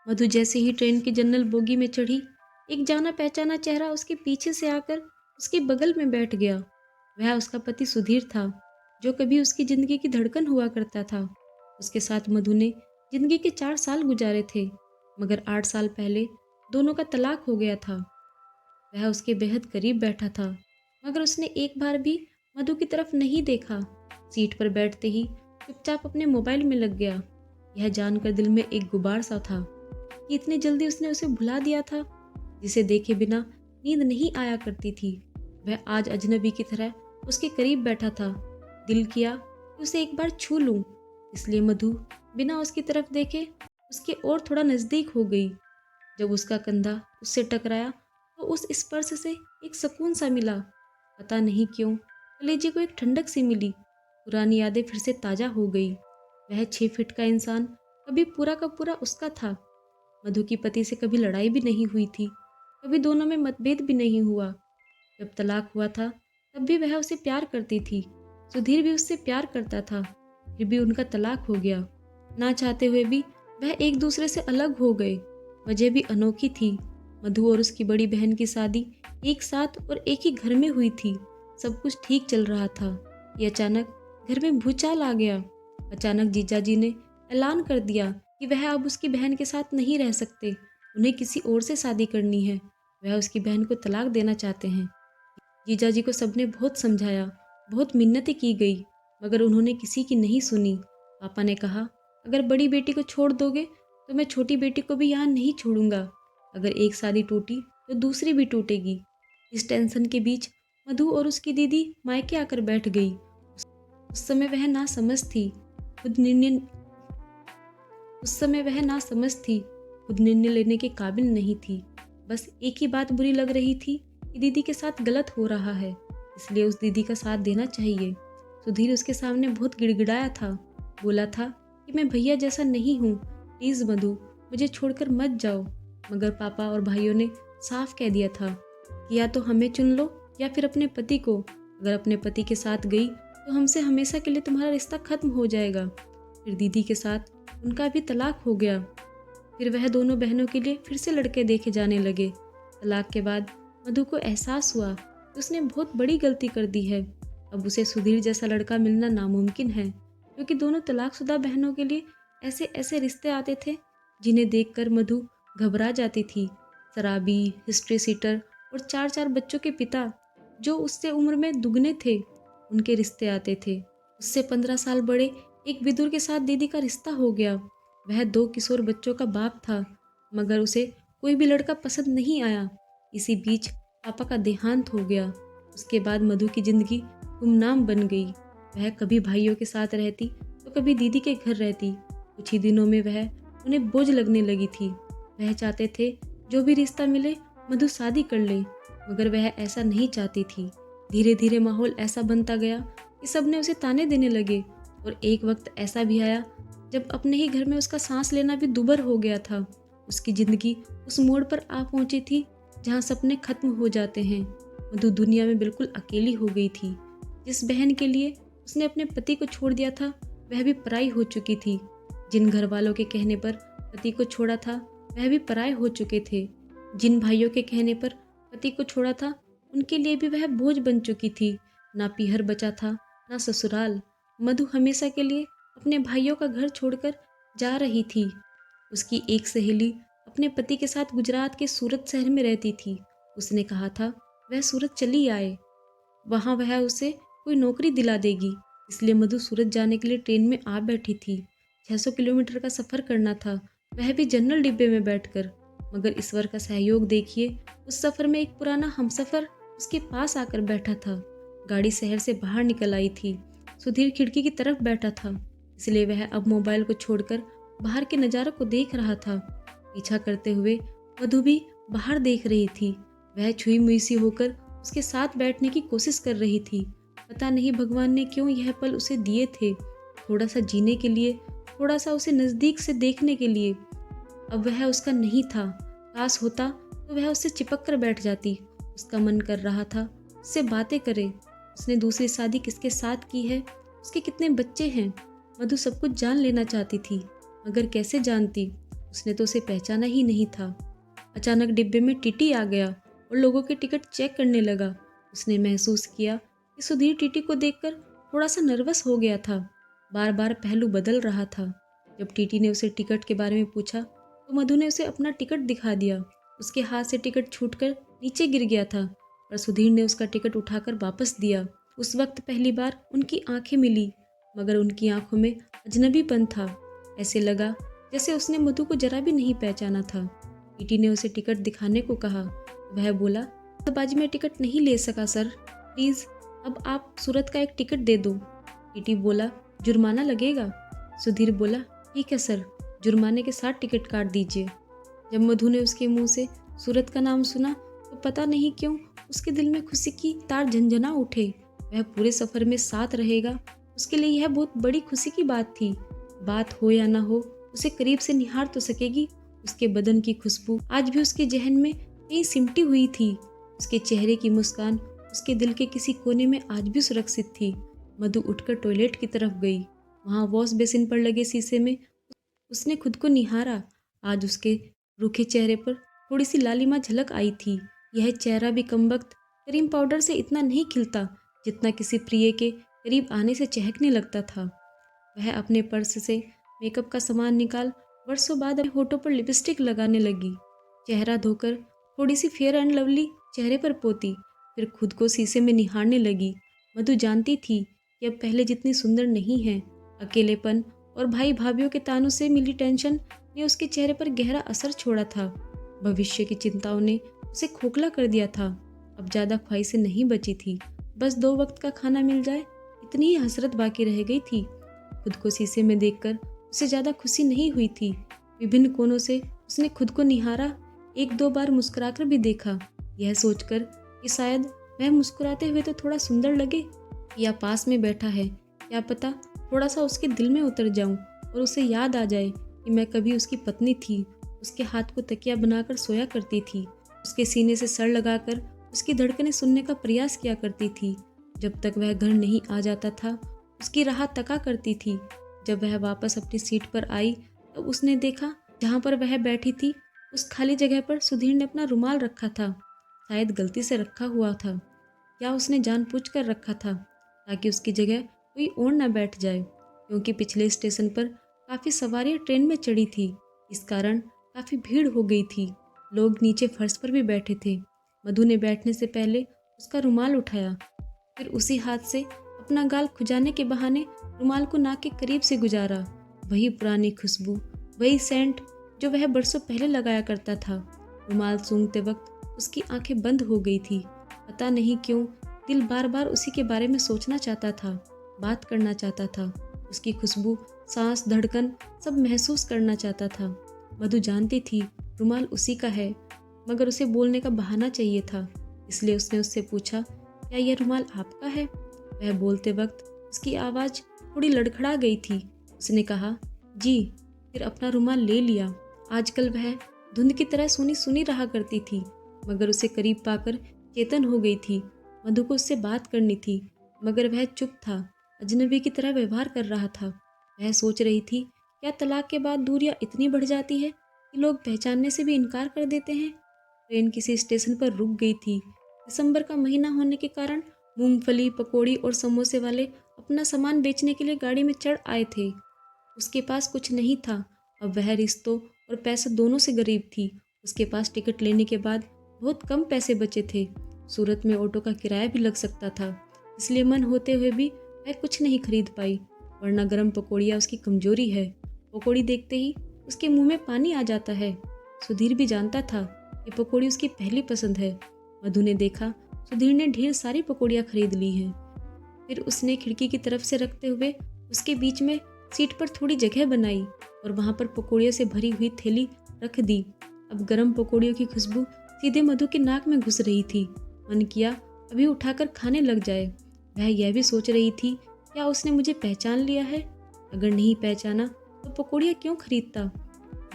मधु जैसे ही ट्रेन की general bogie में चढ़ी, एक जाना पहचाना चेहरा उसके पीछे से आकर उसके बगल में बैठ गया। वह उसका पति सुधीर था, जो कभी उसकी जिंदगी की धड़कन हुआ करता था। उसके साथ मधु ने जिंदगी के 4 साल गुजारे थे, मगर 8 साल पहले दोनों का तलाक हो गया था। वह उसके बेहद करीब बैठा था, मगर उसने एक बार भी मधु की तरफ नहीं देखा। सीट पर बैठते ही चुपचाप अपने मोबाइल में लग गया। यह जानकर दिल में एक गुबार सा था कि इतनी जल्दी उसने उसे भुला दिया था, जिसे देखे बिना नींद नहीं आया करती थी। वह आज अजनबी की तरह उसके करीब बैठा था। दिल किया कि उसे एक बार छू लूं, इसलिए मधु बिना उसकी तरफ देखे उसके और थोड़ा नज़दीक हो गई। जब उसका कंधा उससे टकराया तो उस स्पर्श से एक सुकून सा मिला। पता नहीं क्यों कलेजे को एक ठंडक सी मिली। पुरानी यादें फिर से ताज़ा हो गई। वह 6 फीट का इंसान कभी पूरा का पूरा उसका था। मधु की पति से कभी लड़ाई भी नहीं हुई थी, कभी दोनों में मतभेद भी नहीं हुआ। जब तलाक हुआ था तब भी वह उसे प्यार करती थी। सुधीर भी उससे प्यार करता था, फिर भी उनका तलाक हो गया। ना चाहते हुए भी वह एक दूसरे से अलग हो गए। वजह भी अनोखी थी। मधु और उसकी बड़ी बहन की शादी एक साथ और एक ही घर में हुई थी। सब कुछ ठीक चल रहा था कि अचानक घर में भूचाल आ गया। अचानक जीजाजी ने ऐलान कर दिया कि वह अब उसकी बहन के साथ नहीं रह सकते, उन्हें किसी और से शादी करनी है। वह उसकी बहन को तलाक देना चाहते हैं। जीजाजी को सबने बहुत समझाया, बहुत मिन्नतें की गई, मगर उन्होंने किसी की नहीं सुनी। पापा ने कहा, अगर बड़ी बेटी को छोड़ दोगे तो मैं छोटी बेटी को भी यहाँ नहीं छोड़ूंगा। अगर एक शादी टूटी तो दूसरी भी टूटेगी। इस टेंशन के बीच मधु और उसकी दीदी मायके आकर बैठ गई। उस समय वह ना समझ थी खुद निर्णय उस समय वह ना समझ थी खुद निर्णय लेने के काबिल नहीं थी। बस एक ही बात बुरी लग रही थी कि दीदी के साथ गलत हो रहा है, इसलिए उस दीदी का साथ देना चाहिए। सुधीर उसके सामने बहुत गिड़गिड़ाया था, बोला था कि मैं भैया जैसा नहीं हूँ, प्लीज़ मधु मुझे छोड़कर मत जाओ। मगर पापा और भाइयों ने साफ कह दिया था कि या तो हमें चुन लो या फिर अपने पति को। अगर अपने पति के साथ गई तो हमसे हमेशा के लिए तुम्हारा रिश्ता खत्म हो जाएगा। फिर दीदी के साथ उनका भी तलाक हो गया। फिर वह दोनों बहनों के लिए फिर से लड़के देखे जाने लगे। तलाक के बाद मधु को एहसास हुआ कि उसने बहुत बड़ी गलती कर दी है। अब उसे सुधीर जैसा लड़का मिलना नामुमकिन है, क्योंकि दोनों तलाकशुदा बहनों के लिए ऐसे ऐसे रिश्ते आते थे जिन्हें देखकर मधु घबरा जाती थी। शराबी, हिस्ट्री सीटर और 4-4 बच्चों के पिता, जो उससे उम्र में दुगने थे, उनके रिश्ते आते थे। उससे 15 साल बड़े एक विदुर के साथ दीदी का रिश्ता हो गया। वह 2 किशोर बच्चों का बाप था, मगर उसे कोई भी लड़का पसंद नहीं आया। इसी बीच पापा का देहांत हो गया। उसके बाद मधु की जिंदगी गुमनाम बन गई। वह कभी भाइयों के साथ रहती तो कभी दीदी के घर रहती। कुछ ही दिनों में वह उन्हें बोझ लगने लगी थी। वह चाहते थे जो भी रिश्ता मिले मधु शादी कर ले, मगर वह ऐसा नहीं चाहती थी। धीरे धीरे माहौल ऐसा बनता गया कि सबने उसे ताने देने लगे, और एक वक्त ऐसा भी आया जब अपने ही घर में उसका सांस लेना भी दुभर हो गया था। उसकी जिंदगी उस मोड़ पर आ पहुंची थी जहां सपने खत्म हो जाते हैं। मधु दुनिया में बिल्कुल अकेली हो गई थी। जिस बहन के लिए उसने अपने पति को छोड़ दिया था वह भी पराई हो चुकी थी। जिन घर वालों के कहने पर पति को छोड़ा था वह भी पराये हो चुके थे। जिन भाइयों के कहने पर पति को छोड़ा था उनके लिए भी वह बोझ बन चुकी थी। ना पीहर बचा था, ना ससुराल। मधु हमेशा के लिए अपने भाइयों का घर छोड़कर जा रही थी। उसकी एक सहेली अपने पति के साथ गुजरात के सूरत शहर में रहती थी। उसने कहा था वह सूरत चली आए, वहाँ वह उसे कोई नौकरी दिला देगी। इसलिए मधु सूरत जाने के लिए ट्रेन में आ बैठी थी। 600 किलोमीटर का सफ़र करना था, वह भी जनरल डिब्बे में बैठकर। मगर ईश्वर का सहयोग देखिए, उस सफ़र में एक पुराना हमसफ़र उसके पास आकर बैठा था। गाड़ी शहर से बाहर निकल आई थी। सुधीर खिड़की की तरफ बैठा था, इसलिए वह अब मोबाइल को छोड़कर बाहर के नज़ारों को देख रहा था। पीछा करते हुए मधु भी बाहर देख रही थी। वह छुई मुई सी होकर उसके साथ बैठने की कोशिश कर रही थी। पता नहीं भगवान ने क्यों यह पल उसे दिए थे, थोड़ा सा जीने के लिए, थोड़ा सा उसे नज़दीक से देखने के लिए। अब वह उसका नहीं था। काश होता तो वह उससे चिपक कर बैठ जाती। उसका मन कर रहा था उससे बातें करे। उसने दूसरी शादी किसके साथ की है, उसके कितने बच्चे हैं, मधु सब कुछ जान लेना चाहती थी, मगर कैसे जानती। उसने तो उसे पहचाना ही नहीं था। अचानक डिब्बे में टीटी आ गया और लोगों के टिकट चेक करने लगा। उसने महसूस किया कि सुधीर टीटी को देखकर थोड़ा सा नर्वस हो गया था। बार बार पहलू बदल रहा था। जब टीटी ने उसे टिकट के बारे में पूछा तो मधु ने उसे अपना टिकट दिखा दिया। उसके हाथ से टिकट छूटकर नीचे गिर गया था, पर सुधीर ने उसका टिकट उठाकर वापस दिया। उस वक्त पहली बार उनकी आंखें मिली, मगर उनकी आंखों में अजनबीपन था। ऐसे लगा जैसे उसने मधु को जरा भी नहीं पहचाना था। टीटी ने उसे टिकट दिखाने को कहा। वह बोला, जल्दबाजी में टिकट नहीं ले सका सर, प्लीज़ अब आप सूरत का एक टिकट दे दो। टीटी बोला, जुर्माना लगेगा। सुधीर बोला, ठीक है सर, जुर्माने के साथ टिकट काट दीजिए। जब मधु ने उसके मुंह से सूरत का नाम सुना तो पता नहीं क्यों उसके दिल में खुशी की तार झंझना उठे। वह पूरे सफ़र में साथ रहेगा, उसके लिए यह बहुत बड़ी खुशी की बात थी। बात हो या ना हो, उसे करीब से निहार तो सकेगी। उसके बदन की खुशबू आज भी उसके जहन में कहीं सिमटी हुई थी। उसके चेहरे की मुस्कान उसके दिल के किसी कोने में आज भी सुरक्षित थी। मधु उठकर टॉयलेट की तरफ गई। वहाँ वॉश बेसिन पर लगे शीशे में उसने खुद को निहारा। आज उसके रूखे चेहरे पर थोड़ी सी लालिमा झलक आई थी। यह चेहरा भी कमबख्त क्रीम पाउडर से इतना नहीं खिलता जितना किसी प्रिय के करीब आने से चहकने लगता था। वह अपने पर्स से मेकअप का सामान निकाल वर्षों बाद अपने होठों पर लिपस्टिक लगाने लगी। चेहरा धोकर थोड़ी सी फेयर एंड लवली चेहरे पर पोती, फिर खुद को शीशे में निहारने लगी। मधु जानती थी कि अब पहले जितनी सुंदर नहीं है। अकेलेपन और भाई भाभीियों के तानों से मिली टेंशन ने उसके चेहरे पर गहरा असर छोड़ा था। भविष्य की चिंताओं ने उसे खोखला कर दिया था। अब ज़्यादा ख्वाहिशें नहीं बची थी। बस 2 वक्त का खाना मिल जाए, इतनी ही हसरत बाकी रह गई थी। खुद को शीशे में देखकर उसे ज़्यादा खुशी नहीं हुई थी। विभिन्न कोनों से उसने खुद को निहारा, 1-2 बार मुस्कुराकर भी देखा, यह सोचकर कि शायद वह मुस्कुराते हुए तो थोड़ा सुंदर लगे, या पास में बैठा है, क्या पता थोड़ा सा उसके दिल में उतर जाऊं और उसे याद आ जाए कि मैं कभी उसकी पत्नी थी। उसके हाथ को तकिया बनाकर सोया करती थी, उसके सीने से सर लगाकर उसकी धड़कनें सुनने का प्रयास किया करती थी। जब तक वह घर नहीं आ जाता था उसकी राह तका करती थी। जब वह वापस अपनी सीट पर आई तो उसने देखा जहाँ पर वह बैठी थी उस खाली जगह पर सुधीर ने अपना रुमाल रखा था। शायद गलती से रखा हुआ था, या उसने जानबूझकर रखा था ताकि उसकी जगह कोई और न बैठ जाए, क्योंकि पिछले स्टेशन पर काफ़ी सवारियां ट्रेन में चढ़ी थी। इस कारण काफ़ी भीड़ हो गई थी। लोग नीचे फर्श पर भी बैठे थे। मधु ने बैठने से पहले उसका रुमाल उठाया, फिर उसी हाथ से अपना गाल खुजाने के बहाने रुमाल को नाक के करीब से गुजारा। वही पुरानी खुशबू, वही सेंट जो वह बरसों पहले लगाया करता था। रुमाल सूंघते वक्त उसकी आंखें बंद हो गई थी। पता नहीं क्यों दिल बार बार उसी के बारे में सोचना चाहता था, बात करना चाहता था। उसकी खुशबू, सांस, धड़कन सब महसूस करना चाहता था। मधु जानती थी रुमाल उसी का है, मगर उसे बोलने का बहाना चाहिए था। इसलिए उसने उससे पूछा, क्या यह रुमाल आपका है? वह बोलते वक्त उसकी आवाज़ थोड़ी लड़खड़ा गई थी। उसने कहा, जी, फिर अपना रुमाल ले लिया। आजकल वह धुंध की तरह सुनी सुनी रहा करती थी, मगर उसे करीब पाकर चेतन हो गई थी। मधु को उससे बात करनी थी, मगर वह चुप था, अजनबी की तरह व्यवहार कर रहा था। वह सोच रही थी, क्या तलाक के बाद दूरियां इतनी बढ़ जाती है कि लोग पहचानने से भी इनकार कर देते हैं। ट्रेन किसी स्टेशन पर रुक गई थी। दिसंबर का महीना होने के कारण मूंगफली, पकौड़ी और समोसे वाले अपना सामान बेचने के लिए गाड़ी में चढ़ आए थे। उसके पास कुछ नहीं था। अब वह रिश्तों और पैसे दोनों से गरीब थी। उसके पास टिकट लेने के बाद बहुत कम पैसे बचे थे। सूरत में ऑटो का किराया भी लग सकता था, इसलिए मन होते हुए भी वह कुछ नहीं खरीद पाई, वरना गर्म पकौड़ियाँ उसकी कमजोरी है। पकौड़ी देखते ही उसके मुंह में पानी आ जाता है। सुधीर भी जानता था कि पकौड़ी उसकी पहली पसंद है। मधु ने देखा सुधीर ने ढेर सारी पकौड़ियाँ खरीद ली हैं। फिर उसने खिड़की की तरफ से रखते हुए उसके बीच में सीट पर थोड़ी जगह बनाई और वहाँ पर पकौड़ियों से भरी हुई थैली रख दी। अब गर्म पकौड़ियों की खुशबू सीधे मधु के नाक में घुस रही थी। मन किया अभी उठाकर खाने लग जाए। वह यह भी सोच रही थी, क्या उसने मुझे पहचान लिया है? अगर नहीं पहचाना तो पकौड़ियाँ क्यों खरीदता?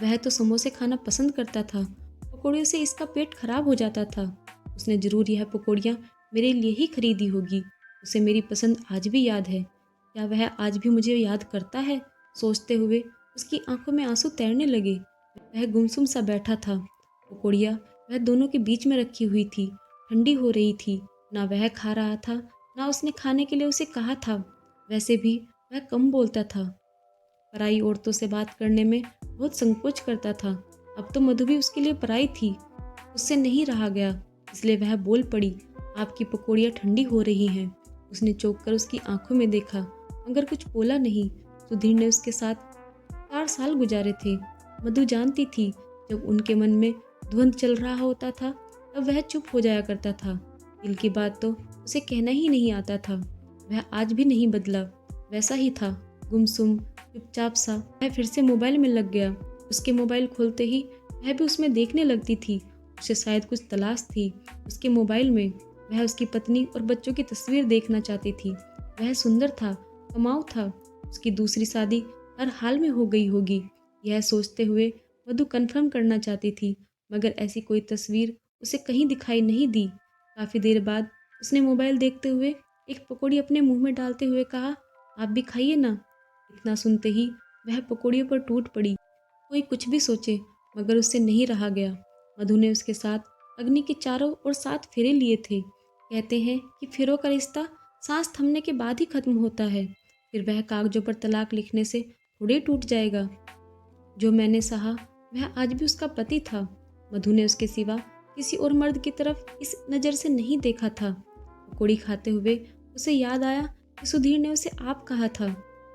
वह तो समोसे खाना पसंद करता था। पकौड़ियों से इसका पेट खराब हो जाता था। उसने जरूर यह पकौड़ियाँ मेरे लिए ही खरीदी होगी। उसे मेरी पसंद आज भी याद है। क्या वह आज भी मुझे याद करता है? सोचते हुए उसकी आंखों में आंसू तैरने लगे। वह गुमसुम सा बैठा था। पकौड़ियाँ वह दोनों के बीच में रखी हुई थी, ठंडी हो रही थी। ना वह खा रहा था, ना उसने खाने के लिए उसे कहा था। वैसे भी वह कम बोलता था, पराई औरतों से बात करने में बहुत संकोच करता था। अब तो मधु भी उसके लिए पराई थी। उससे नहीं रहा गया, इसलिए वह बोल पड़ी, आपकी पकौड़ियाँ ठंडी हो रही हैं। उसने चौंक कर उसकी आंखों में देखा, मगर कुछ बोला नहीं। सुधीर ने उसके साथ 4 साल गुजारे थे। मधु जानती थी, जब उनके मन में द्वंद्व चल रहा होता था, तब वह चुप हो जाया करता था। दिल की बात तो उसे कहना ही नहीं आता था। वह आज भी नहीं बदला, वैसा ही था, गुमसुम, चुपचाप सा। वह फिर से मोबाइल में लग गया। उसके मोबाइल खोलते ही वह भी उसमें देखने लगती थी। उसे शायद कुछ तलाश थी उसके मोबाइल में। वह उसकी पत्नी और बच्चों की तस्वीर देखना चाहती थी। वह सुंदर था, कमाऊ था। उसकी दूसरी शादी हर हाल में हो गई होगी, यह सोचते हुए मधु कन्फर्म करना चाहती थी, मगर ऐसी कोई तस्वीर उसे कहीं दिखाई नहीं दी। काफ़ी देर बाद उसने मोबाइल देखते हुए एक पकौड़ी अपने मुंह में डालते हुए कहा, आप भी खाइए ना। इतना सुनते ही वह पकौड़ियों पर टूट पड़ी। कोई कुछ भी सोचे, मगर उससे नहीं रहा गया। मधु ने उसके साथ अग्नि के चारों ओर 7 फेरे लिए थे। कहते हैं कि फेरों का रिश्ता सांस थमने के बाद ही खत्म होता है। फिर वह कागजों पर तलाक लिखने से थोड़े टूट जाएगा। जो मैंने सहा, वह आज भी उसका पति था। मधु ने उसके सिवा किसी और मर्द की तरफ इस नज़र से नहीं देखा था। पकौड़ी खाते हुए उसे याद आया कि सुधीर ने उसे आप कहा था।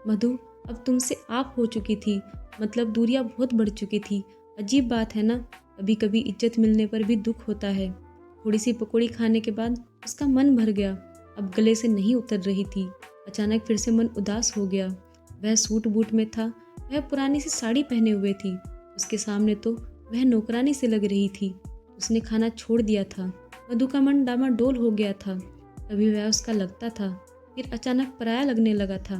मधु अब तुमसे आप हो चुकी थी, मतलब दूरियां बहुत बढ़ चुकी थी। अजीब बात है ना, कभी कभी इज्जत मिलने पर भी दुख होता है। थोड़ी सी पकौड़ी खाने के बाद उसका मन भर गया, अब गले से नहीं उतर रही थी। अचानक फिर से मन उदास हो गया। वह सूट बूट में था, वह पुरानी सी साड़ी पहने हुए थी। उसके सामने तो वह नौकरानी से लग रही थी। उसने खाना छोड़ दिया था। मधु का मन डामाडोल हो गया था। कभी वह उसका लगता था, फिर अचानक पराया लगने लगा था।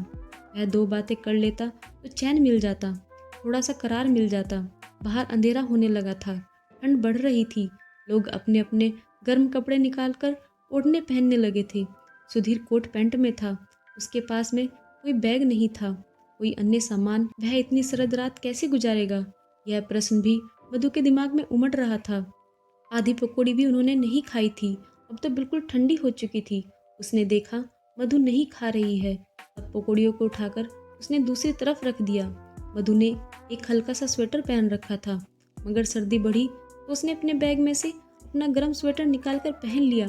वह 2 बातें कर लेता तो चैन मिल जाता, थोड़ा सा करार मिल जाता। बाहर अंधेरा होने लगा था, ठंड बढ़ रही थी। लोग अपने अपने गर्म कपड़े निकालकर ओढ़ने पहनने लगे थे। सुधीर कोट पैंट में था। उसके पास में कोई बैग नहीं था, कोई अन्य सामान। वह इतनी सरद रात कैसे गुजारेगा, यह प्रश्न भी मधु के दिमाग में उमड़ रहा था। आधी पकौड़ी भी उन्होंने नहीं खाई थी, अब तो बिल्कुल ठंडी हो चुकी थी। उसने देखा मधु नहीं खा रही है। अब पकौड़ियों को उठाकर उसने दूसरी तरफ रख दिया। मधु ने एक हल्का सा स्वेटर पहन रखा था, मगर सर्दी बढ़ी तो उसने अपने बैग में से अपना गर्म स्वेटर निकालकर पहन लिया।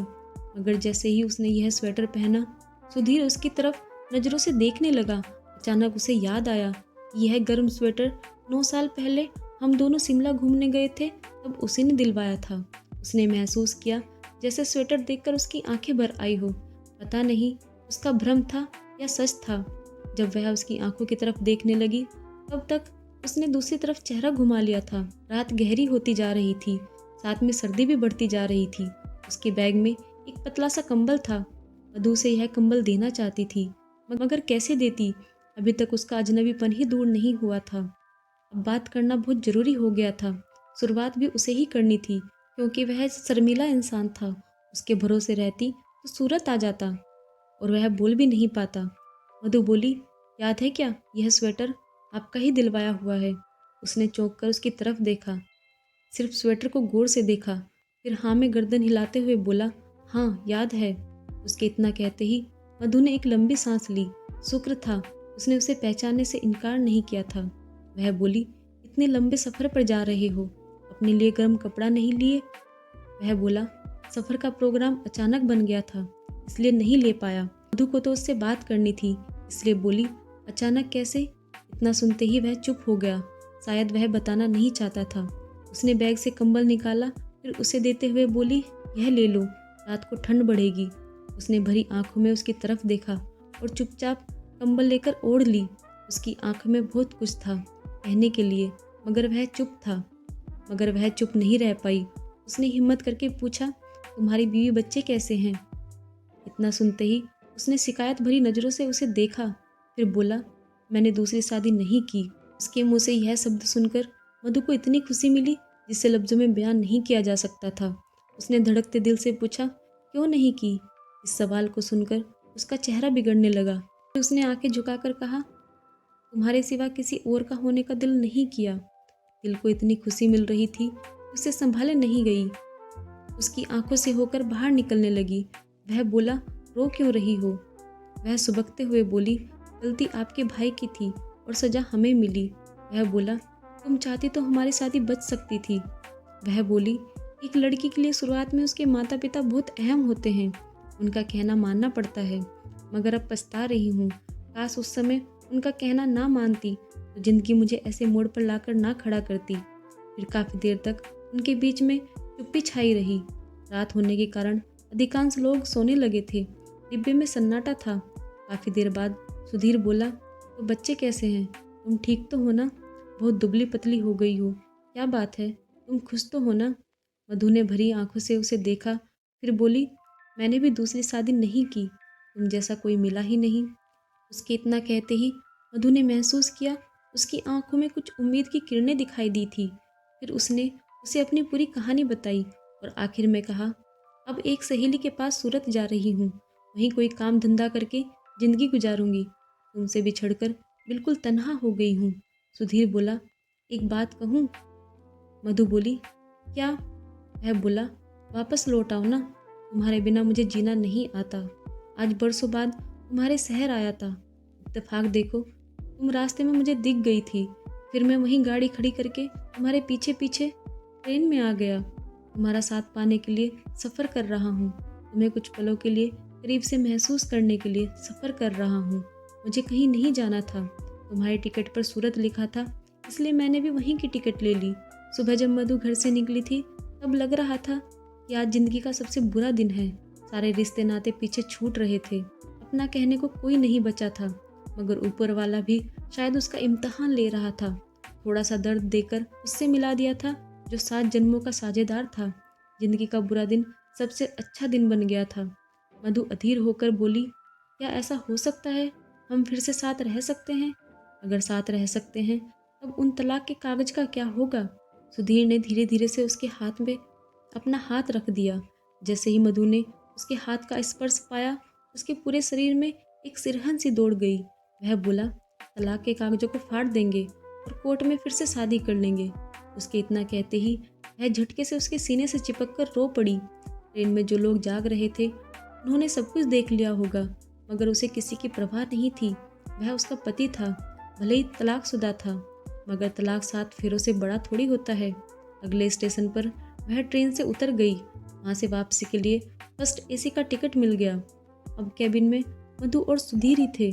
मगर जैसे ही उसने यह स्वेटर पहना, सुधीर उसकी तरफ नज़रों से देखने लगा। अचानक उसे याद आया कि यह गर्म स्वेटर 9 साल पहले हम दोनों शिमला घूमने गए थे, तब उसी ने दिलवाया था। उसने महसूस किया जैसे स्वेटर देखकर उसकी आंखें भर आई हो। पता नहीं उसका भ्रम था या सच था। जब वह उसकी आंखों की तरफ देखने लगी, तब तक उसने दूसरी तरफ चेहरा घुमा लिया था। रात गहरी होती जा रही थी, साथ में सर्दी भी बढ़ती जा रही थी। उसके बैग में एक पतला सा कंबल था। मधु से यह कंबल देना चाहती थी, मगर कैसे देती। अभी तक उसका अजनबीपन ही दूर नहीं हुआ था। अब बात करना बहुत जरूरी हो गया था। शुरुआत भी उसे ही करनी थी, क्योंकि वह शर्मीला इंसान था। उसके भरोसे रहती तो सूरत आ जाता, और वह बोल भी नहीं पाता। मधु बोली, याद है क्या, यह स्वेटर आपका ही दिलवाया हुआ है। उसने चौंक कर उसकी तरफ देखा, सिर्फ स्वेटर को गौर से देखा, फिर हाँ में गर्दन हिलाते हुए बोला, हाँ याद है। उसके इतना कहते ही मधु ने एक लंबी सांस ली। शुक्र था उसने उसे पहचानने से इनकार नहीं किया था। वह बोली, इतने लंबे सफ़र पर जा रहे हो, अपने लिए गर्म कपड़ा नहीं लिए। वह बोला, सफ़र का प्रोग्राम अचानक बन गया था, इसलिए नहीं ले पाया। मधु को तो उससे बात करनी थी, इसलिए बोली, अचानक कैसे। इतना सुनते ही वह चुप हो गया। शायद वह बताना नहीं चाहता था। उसने बैग से कंबल निकाला, फिर उसे देते हुए बोली, यह ले लो, रात को ठंड बढ़ेगी। उसने भरी आंखों में उसकी तरफ देखा और चुपचाप कंबल लेकर ओढ़ ली। उसकी आंखों में बहुत कुछ था कहने के लिए, मगर वह चुप नहीं रह पाई। उसने हिम्मत करके पूछा, तुम्हारी बीवी बच्चे कैसे हैं। इतना सुनते ही उसने शिकायत भरी नज़रों से उसे देखा, फिर बोला, मैंने दूसरी शादी नहीं की। उसके मुंह से यह शब्द सुनकर मधु को इतनी खुशी मिली जिसे लफ्ज़ों में बयान नहीं किया जा सकता था। उसने धड़कते दिल से पूछा, क्यों नहीं की। इस सवाल को सुनकर उसका चेहरा बिगड़ने लगा। उसने आंखें झुकाकर कहा, तुम्हारे सिवा किसी और का होने का दिल नहीं किया। दिल को इतनी खुशी मिल रही थी कि उसे संभाले नहीं गई। उसकी आंखों से होकर बाहर निकलने लगी। वह बोला, रो क्यों रही हो? वह सुबकते हुए बोली, गलती आपके भाई की थी और सजा हमें मिली। वह बोला, तुम चाहती तो हमारी शादी बच सकती थी। वह बोली, एक लड़की के लिए शुरुआत में उसके माता पिता बहुत अहम होते हैं, उनका कहना मानना पड़ता है, मगर अब पछता रही हूँ। काश उस समय उनका कहना ना मानती तो जिंदगी मुझे ऐसे मोड़ पर लाकर ना खड़ा करती। फिर काफ़ी देर तक उनके बीच में चुप्पी छाई रही। रात होने के कारण अधिकांश लोग सोने लगे थे। डिब्बे में सन्नाटा था। काफ़ी देर बाद सुधीर बोला, तो बच्चे कैसे हैं? तुम ठीक तो हो ना? बहुत दुबली पतली हो गई हो, क्या बात है? तुम खुश तो हो ना? मधु ने भरी आंखों से उसे देखा, फिर बोली, मैंने भी दूसरी शादी नहीं की, तुम जैसा कोई मिला ही नहीं। उसके इतना कहते ही मधु ने महसूस किया उसकी आंखों में कुछ उम्मीद की किरणें दिखाई दी थी। फिर उसने उसे अपनी पूरी कहानी बताई और आखिर में कहा, अब एक सहेली के पास सूरत जा रही हूँ, वहीं कोई काम धंधा करके जिंदगी गुजारूंगी। तुमसे बिछड़कर बिल्कुल तन्हा हो गई हूँ। सुधीर बोला, एक बात कहूँ? मधु बोली, क्या? वह बोला, वापस लौट आओ ना, तुम्हारे बिना मुझे जीना नहीं आता। आज बरसों बाद तुम्हारे शहर आया था, इत्तेफाक देखो तुम रास्ते में मुझे दिख गई थी। फिर मैं वहीं गाड़ी खड़ी करके तुम्हारे पीछे पीछे ट्रेन में आ गया। तुम्हारा साथ पाने के लिए सफ़र कर रहा हूँ, तुम्हें कुछ पलों के लिए करीब से महसूस करने के लिए सफ़र कर रहा हूँ। मुझे कहीं नहीं जाना था, तुम्हारी टिकट पर सूरत लिखा था, इसलिए मैंने भी वहीं की टिकट ले ली। सुबह जब मधु घर से निकली थी तब लग रहा था कि आज ज़िंदगी का सबसे बुरा दिन है। सारे रिश्ते नाते पीछे छूट रहे थे, अपना कहने को कोई नहीं बचा था, मगर ऊपर वाला भी शायद उसका इम्तहान ले रहा था। थोड़ा सा दर्द देकर उससे मिला दिया था जो 7 जन्मों का साझेदार था। जिंदगी का बुरा दिन सबसे अच्छा दिन बन गया था। मधु अधीर होकर बोली, क्या ऐसा हो सकता है? हम फिर से साथ रह सकते हैं? अगर साथ रह सकते हैं तब उन तलाक के कागज का क्या होगा? सुधीर ने धीरे धीरे से उसके हाथ में अपना हाथ रख दिया। जैसे ही मधु ने उसके हाथ का स्पर्श पाया, उसके पूरे शरीर में एक सिरहन सी दौड़ गई। वह बोला, तलाक के कागजों को फाड़ देंगे और कोर्ट में फिर से शादी कर लेंगे। उसके इतना कहते ही वह झटके से उसके सीने से चिपक कर रो पड़ी। ट्रेन में जो लोग जाग रहे थे उन्होंने सब कुछ देख लिया होगा, मगर उसे किसी की परवाह नहीं थी। वह उसका पति था, भले ही तलाकशुदा था, मगर तलाक 7 फेरों से बड़ा थोड़ी होता है। अगले स्टेशन पर वह ट्रेन से उतर गई। वहाँ से वापसी के लिए फर्स्ट एसी का टिकट मिल गया। अब कैबिन में मधु और सुधीर ही थे।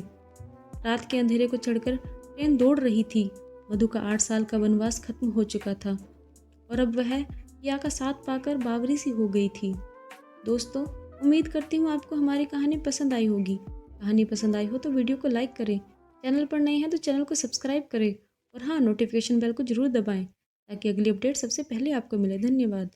रात के अंधेरे को चढ़कर ट्रेन दौड़ रही थी। मधु का 8 साल का वनवास खत्म हो चुका था और अब वह पिया का साथ पाकर बावरी सी हो गई थी। दोस्तों, उम्मीद करती हूँ आपको हमारी कहानी पसंद आई होगी। कहानी पसंद आई हो तो वीडियो को लाइक करें, चैनल पर नए हैं तो चैनल को सब्सक्राइब करें और हाँ, नोटिफिकेशन बेल को जरूर दबाएं ताकि अगली अपडेट सबसे पहले आपको मिले। धन्यवाद।